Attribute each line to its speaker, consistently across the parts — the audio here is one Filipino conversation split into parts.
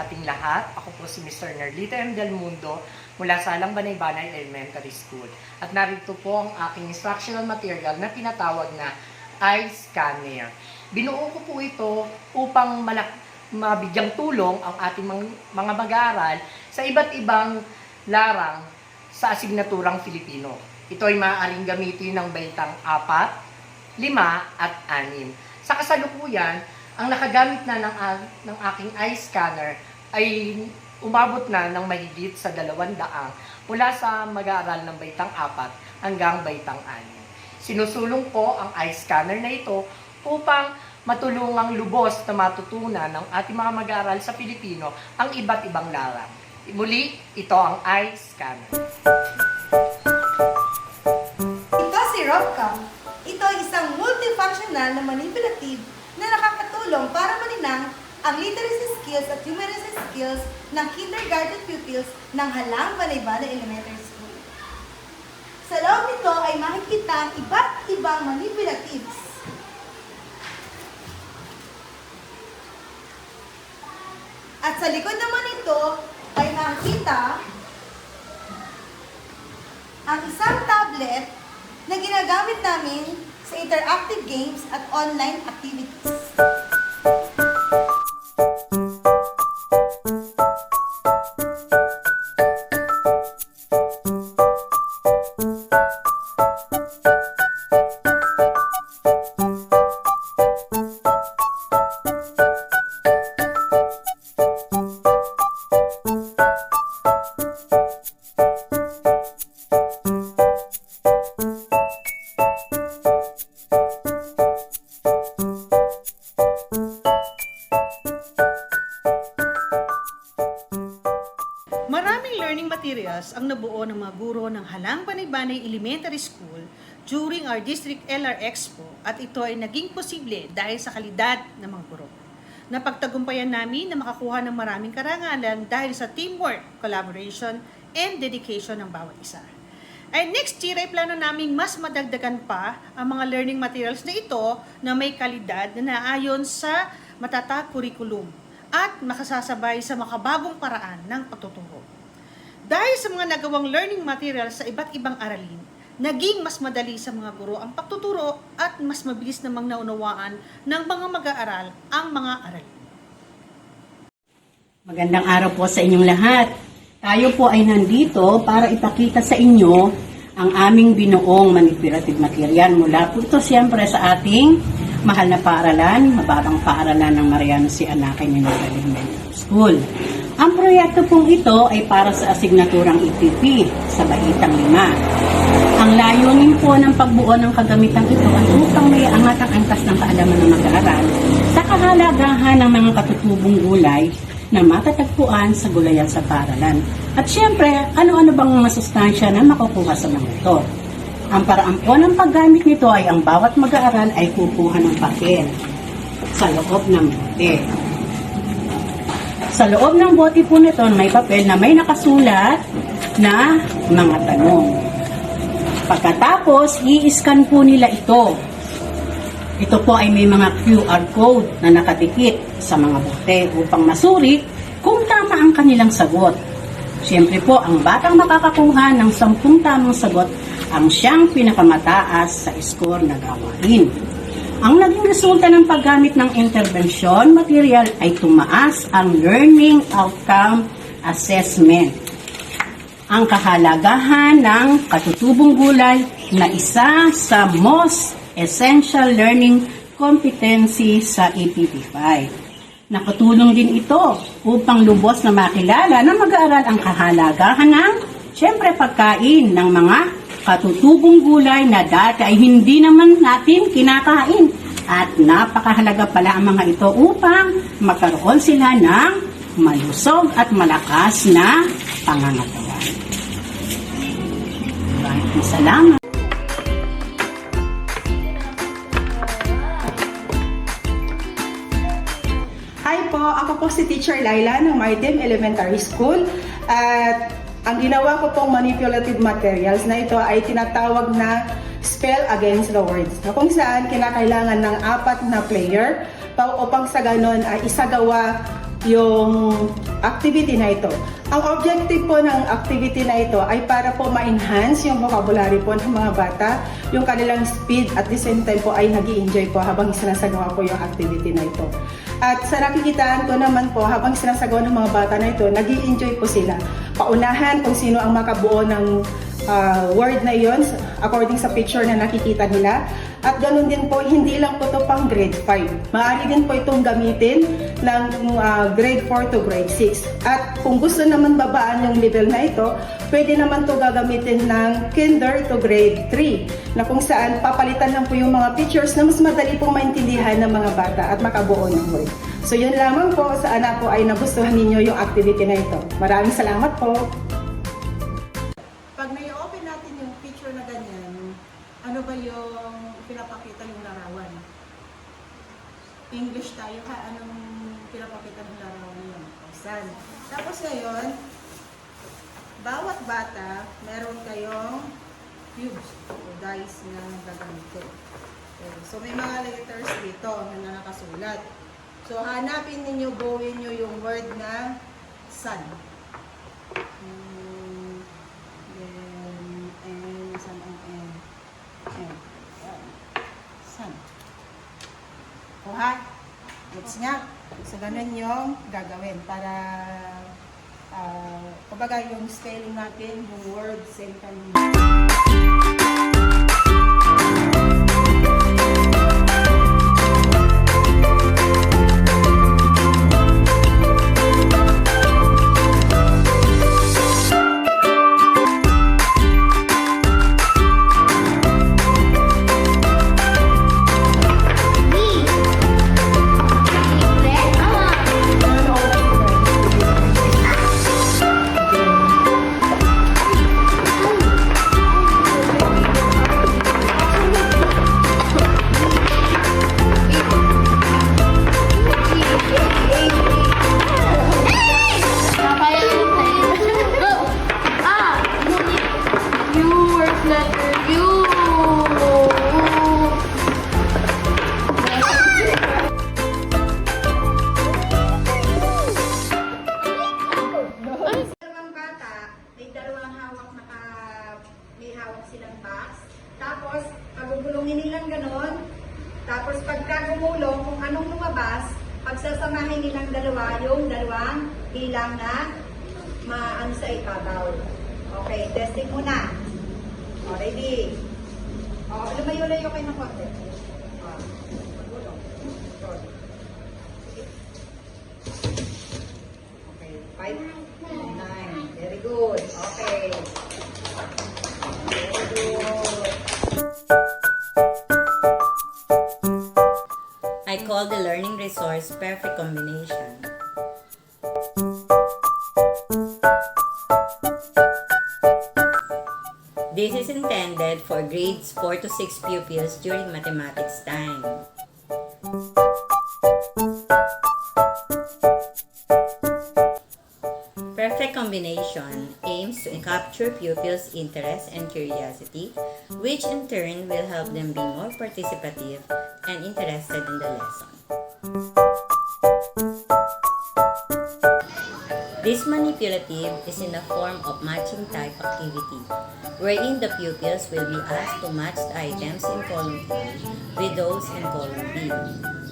Speaker 1: sa ating lahat. Ako po si Mr. Nerlito M. Del Mundo mula sa Alang Banay-Banay Elementary School. At narito po ang aking instructional material na tinatawag na eye scanner. Binuo ko po ito upang mabigyang tulong ang ating mga mag-aaral sa iba't ibang larang sa asignaturang Filipino. Ito ay maaaring gamitin ng baitang 4, 5 at 6. Sa kasalukuyan, ang nakagamit na ng aking eye scanner ay umabot na ng mahigit sa 200 mula sa mag-aaral ng baitang 4 hanggang baitang 6. Sinusulong ko ang eye scanner na ito upang matulungang lubos na matutunan ng ating mga mag-aaral sa Pilipino ang iba't ibang larang. Muli, ito ang eye scanner.
Speaker 2: Ito si Robcam. Ito ay isang multifunctional na manipulative na nakakatulong para maninang ang literacy skills at numeracy skills ng kindergarten pupils ng Halang Banay-Banay Elementary School. Sa loob nito ay makikita ang iba't ibang manipulatives. At sa likod naman nito ay makikita ang isang tablet na ginagamit namin sa interactive games at online activities.
Speaker 3: Maraming learning materials ang nabuo ng mga guro ng Halang Banay-Banay Elementary School during our District LR Expo at ito ay naging posible dahil sa kalidad ng mga guro. Napagtagumpayan namin na makakuha ng maraming karangalan dahil sa teamwork, collaboration, and dedication ng bawat isa. Ay next year ay plano naming mas madagdagan pa ang mga learning materials na ito na may kalidad na naayon sa matatag curriculum at makasasabay sa makabagong paraan ng pagtuturo. Dahil sa mga nagawang learning materials sa iba't ibang aralin, naging mas madali sa mga guro ang pagtuturo at mas mabilis namang naunawaan ng mga mag-aaral ang mga aralin.
Speaker 4: Magandang araw po sa inyong lahat. Tayo po ay nandito para ipakita sa inyo ang aming binuong manipulative material mula po ito siyempre sa ating mahal na paaralan, mababang paaralan ng Mariano C. Anakay Memorial Elementary School. Ang proyekto pong ito ay para sa asignaturang EPP sa Baitang 5. Ang layunin po ng pagbuo ng kagamitang ito ay upang may angat ang angkas ng kaalaman ng mag-aaral sa kahalagahan ng mga katutubong gulay na matatagpuan sa gulayan sa paaralan. At syempre, ano-ano bang mga sustansya na makukuha sa mga ito? Ang paraan po ng paggamit nito ay ang bawat mag-aaral ay kukuha ng papel sa loob ng bote. Sa loob ng bote po nito may papel na may nakasulat na mga tanong. Pagkatapos, i-scan po nila ito. Ito po ay may mga QR code na nakadikit sa mga bote upang masuri kung tama ang kanilang sagot. Siyempre po, ang batang makakakuha ng 10 tamang sagot ang siyang pinakamataas sa score na gawain. Ang naging resulta ng paggamit ng intervention material ay tumaas ang learning outcome assessment. Ang kahalagahan ng katutubong gulay na isa sa most essential learning competency sa EPP5. Nakatulong din ito upang lubos na makilala ng mag-aaral ang kahalagahan ng, siyempre, pagkain ng mga katutubong gulay na dati ay hindi naman natin kinakain. At napakahalaga pala ang mga ito upang magkaroon sila ng malusog at malakas na pangangatawan. Maraming salamat.
Speaker 5: Hi po, ako po si Teacher Laila ng Maritim Elementary School at ang ginawa ko pong manipulative materials na ito ay tinatawag na spell against the words, na kung saan kinakailangan ng 4 na player upang sa ganon ay isagawa yung activity na ito. Ang objective po ng activity na ito ay para po ma-enhance yung vocabulary po ng mga bata, yung kanilang speed at the same time po ay nag-i-enjoy po habang sinasagawa po yung activity na ito. At sa nakikitaan ko naman po, habang sinasagawa ng mga bata na ito, nag-i-enjoy po sila. Paunahan kung sino ang makabuo ng word na iyon according sa picture na nakikita nila. At ganun din po, hindi lang po ito pang grade 5. Maaari din po itong gamitin ng grade 4 to grade 6. At kung gusto naman babaan yung level na ito, pwede naman ito gagamitin ng kinder to grade 3, na kung saan papalitan lang po yung mga pictures na mas madali pong maintindihan ng mga bata at makabuo ng word. So yun lamang po, sa anak ko ay nagustuhan ninyo yung activity na ito. Maraming salamat po.
Speaker 3: Pag nai-open natin yung picture na ganyan, ano ba yung pinapakita yung larawan? English tayo ha, anong pinapakita ng larawan yun? Sun. Tapos ngayon, bawat bata, meron kayong cubes o dice na gagamitin. Okay. So may mga letters dito na nakasulat. So hanapin ninyo, buuin nyo yung word na sun. Ha? Gets nga? So, ganun yung gagawin para kumbaga yung spelling natin, yung word, same time.
Speaker 2: Tapos, pagugulungin nilang ganon. Tapos, pagka gumulong, kung anong lumabas, pagsasamahin nilang dalawa, yung dalawang bilang na maano sa ibabaw. Okay, testing muna. O, ready? O, lumayo-layo kayo ng konti. O, pagulong. Okay, 5, 9. Very good. Okay. Very good.
Speaker 6: I call the learning resource Perfect Combination. This is intended for grades 4 to 6 pupils during mathematics time. Perfect Combination aims to capture pupils' interest and curiosity, which in turn will help them be more participative and interested in the lesson. This manipulative is in the form of matching type activity, wherein the pupils will be asked to match the items in column A with those in column B.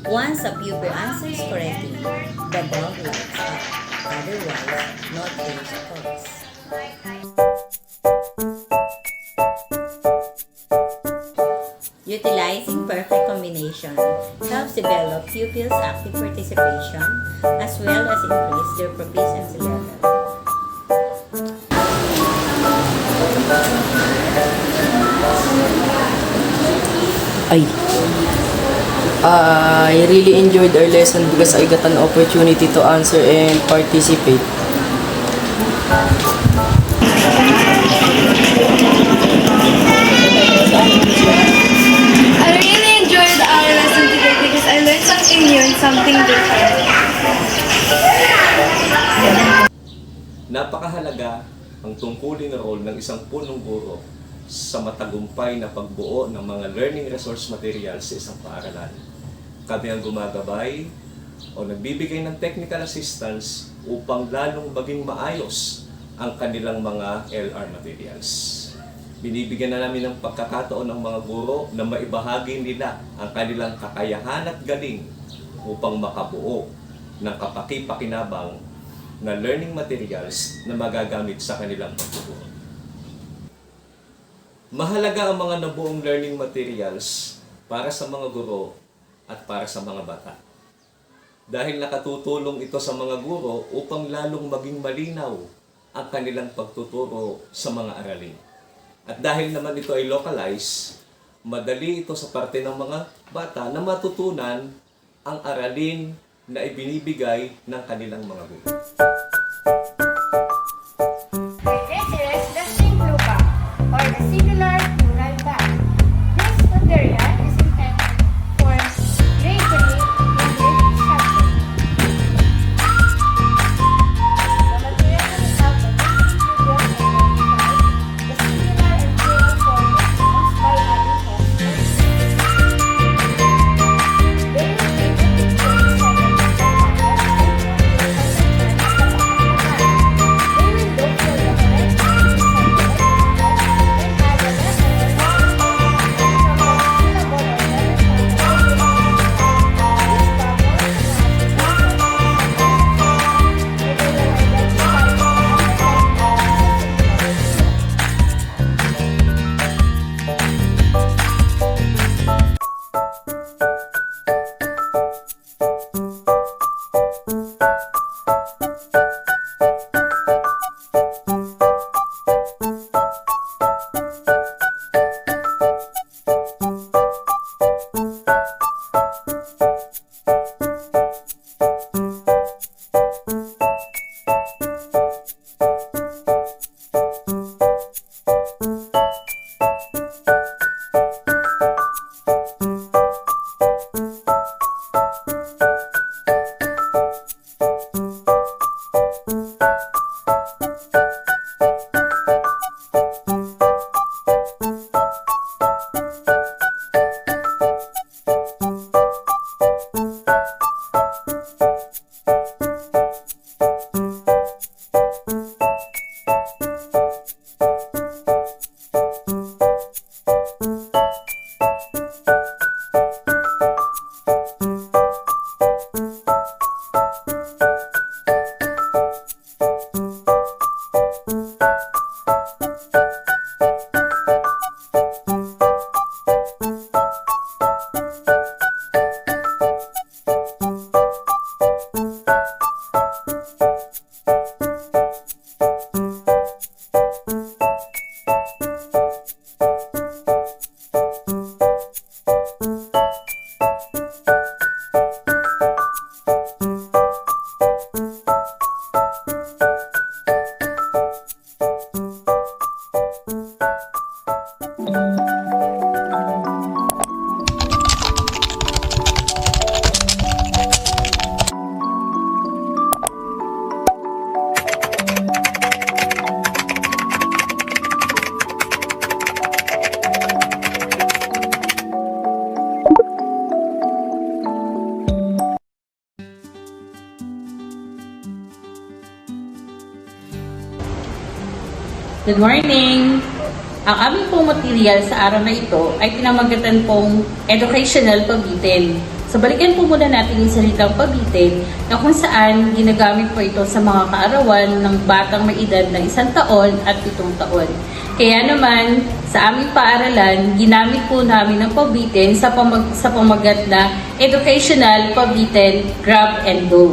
Speaker 6: Once a pupil answers correctly, the bulb lights up. Otherwise, no trace occurs. Utilizing perfect combination helps develop pupils' active participation as well as increase their proficiency level.
Speaker 7: I really enjoyed our lesson because I got an opportunity to answer and participate.
Speaker 8: I really enjoyed our lesson today because I learned something new and something different.
Speaker 9: Napakahalaga ang tungkulin na role ng isang punong guro sa matagumpay na pagbuo ng mga learning resource materials sa isang paaralan. Kami ang gumagabay o nagbibigay ng technical assistance upang lalong maging maayos ang kanilang mga LR materials. Binibigyan na namin ng pagkakataon ng mga guro na maibahagi nila ang kanilang kakayahan at galing upang makabuo ng kapaki-pakinabang na learning materials na magagamit sa kanilang pagtuturo. Mahalaga ang mga nabuong learning materials para sa mga guro at para sa mga bata. Dahil nakatutulong ito sa mga guro upang lalong maging malinaw ang kanilang pagtuturo sa mga aralin. At dahil naman ito ay localized, madali ito sa parte ng mga bata na matutunan ang aralin na ibinibigay ng kanilang mga guro.
Speaker 8: This is the Simplu Bag, or the Singular Plural Bag. This material is intended for grade 3 English subject. The material is out of the singular and plural form of nouns by adding extras. They will be the pictures
Speaker 4: Good morning! Ang aming pong material sa araw na ito ay pinamagatan pong educational pabitin. So balikan po muna natin yung salitang pabitin na kung saan ginagamit po ito sa mga kaarawan ng batang may edad na 1 taon at 7 taon. Kaya naman, sa aming paaralan, ginamit po namin ang pabitin sa pamagat na educational pabitin grab and go.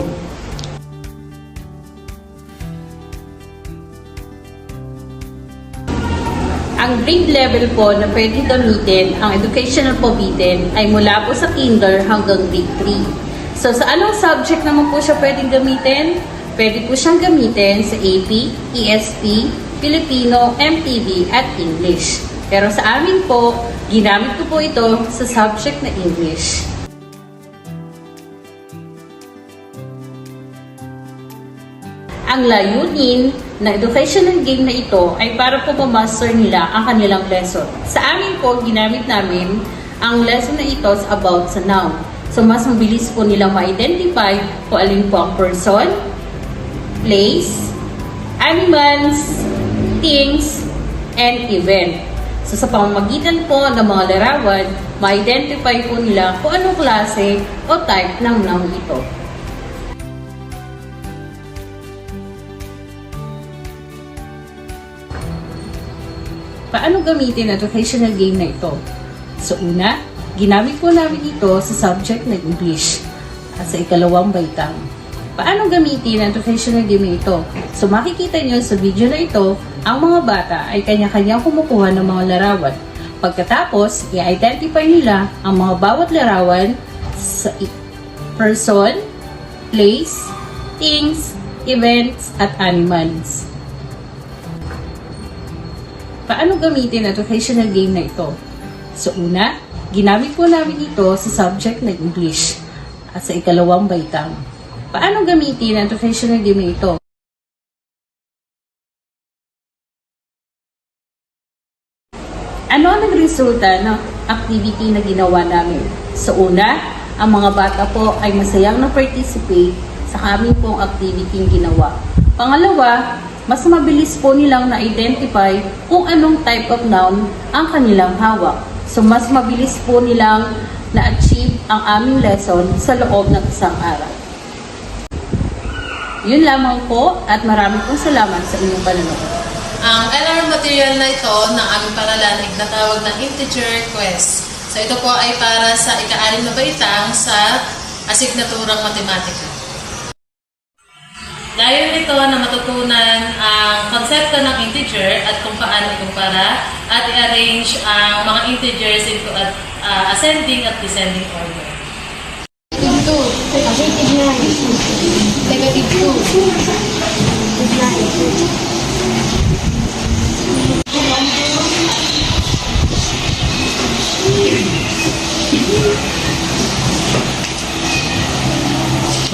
Speaker 4: Ang grade level po na pwede gamitin ang educational pabitin ay mula po sa kinder hanggang grade 3. So sa anong subject naman po siya pwedeng gamitin? Pwede po siyang gamitin sa AP, ESP, Filipino, MPB at English. Pero sa amin po, ginamit ko po ito sa subject na English. Ang layunin na educational game na ito ay para po ma-master nila ang kanilang lesson. Sa amin po, ginamit namin ang lesson na ito about sa noun. So mas mabilis po nilang ma-identify kung alin po ang person, place, animals, things, and event. So sa pamamagitan po ng mga larawan, ma-identify po nila kung anong klase o type ng noun ito. Paano gamitin ang educational game na ito? So una, ginamit po namin ito sa subject na English at sa ikalawang baitang. Paano gamitin ang educational game na ito? So makikita nyo sa video na ito, ang mga bata ay kanya-kanyang kumukuha ng mga larawan. Pagkatapos, i-identify nila ang mga bawat larawan sa person, place, things, events, at animals. Paano gamitin ang educational game na ito? So una, ginamit po namin ito sa subject na English at sa ikalawang baitang. Paano gamitin ang educational game na ito? Ano ang nagresulta ng activity na ginawa namin? So una, ang mga bata po ay masayang na-participate sa aming pong activity ginawa. Pangalawa, mas mabilis po nilang na-identify kung anong type of noun ang kanilang hawak. So mas mabilis po nilang na-achieve ang aming lesson sa loob ng isang araw. Yun lamang po at maraming pong salamat sa inyong panonood.
Speaker 10: Ang LR material na ito ng aming paralan ay natawag ng integer quest. So ito po ay para sa ika-6 na baitang sa asignaturang matematika. Dahil ito na matutunan ang konsepto ng integer at kung paano ikumpara at i-arrange ang mga integers into ascending at descending order.
Speaker 8: Negative 2, positive 9, negative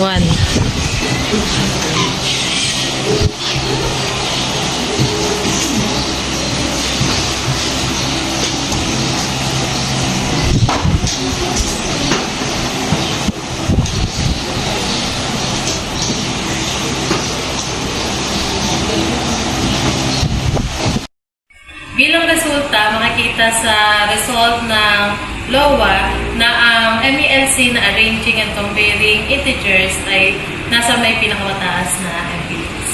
Speaker 10: 1. Bilang resulta, makikita sa result ng LOA na ang MELC na arranging and comparing integers ay nasa may pinakamataas na MPS.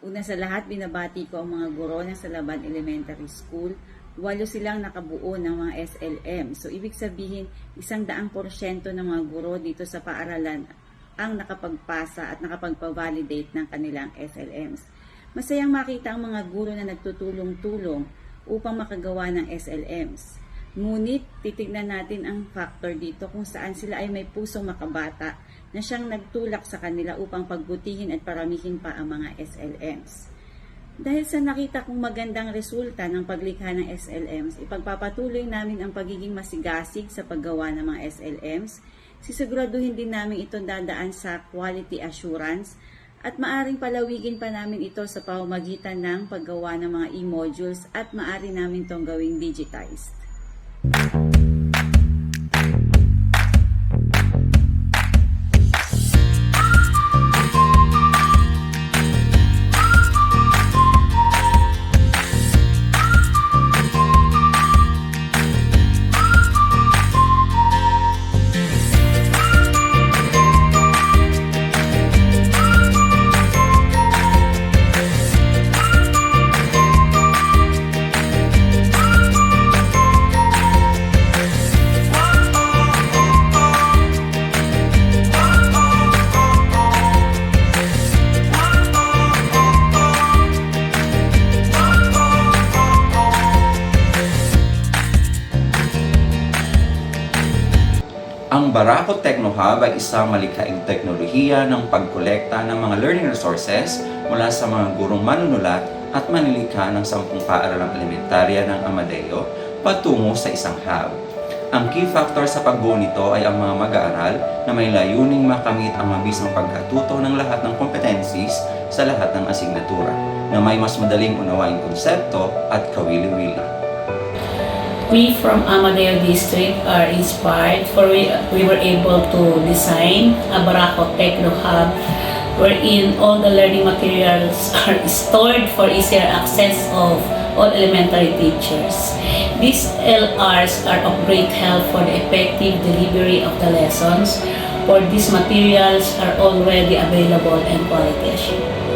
Speaker 11: Una sa lahat, binabati ko ang mga guro ng Salaban Elementary School. 8 silang nakabuo ng mga SLM. So, ibig sabihin, 100% ng mga guro dito sa paaralan ang nakapagpasa at nakapagpa-validate ng kanilang SLMs. Masayang makita ang mga guro na nagtutulong-tulong upang makagawa ng SLMs. Ngunit, titignan natin ang factor dito kung saan sila ay may pusong makabata na siyang nagtulak sa kanila upang pagbutihin at paramihin pa ang mga SLMs. Dahil sa nakita kong magandang resulta ng paglikha ng SLMs, ipagpapatuloy namin ang pagiging masigasig sa paggawa ng mga SLMs. Sisiguraduhin din namin ito dadaan sa quality assurance at maaring palawigin pa namin ito sa pamamagitan ng paggawa ng mga e-modules at maaari namin itong gawing digitized.
Speaker 12: Ang Barako Techno Hub ay isang malikhaing teknolohiya ng pagkolekta ng mga learning resources mula sa mga gurong manunulat at manilikha ng 10 paaralang elementarya ng Amadeo patungo sa isang hub. Ang key factor sa pagbuo nito ay ang mga mag-aaral na may layuning makamit ang mabisang pagkatuto ng lahat ng competencies sa lahat ng asignatura na may mas madaling unawaing konsepto at kawili-wili.
Speaker 10: We from Amadeo District are inspired for we were able to design a Barako Techno Hub wherein all the learning materials are stored for easier access of all elementary teachers. These LRs are of great help for the effective delivery of the lessons, for these materials are already available and quality assured.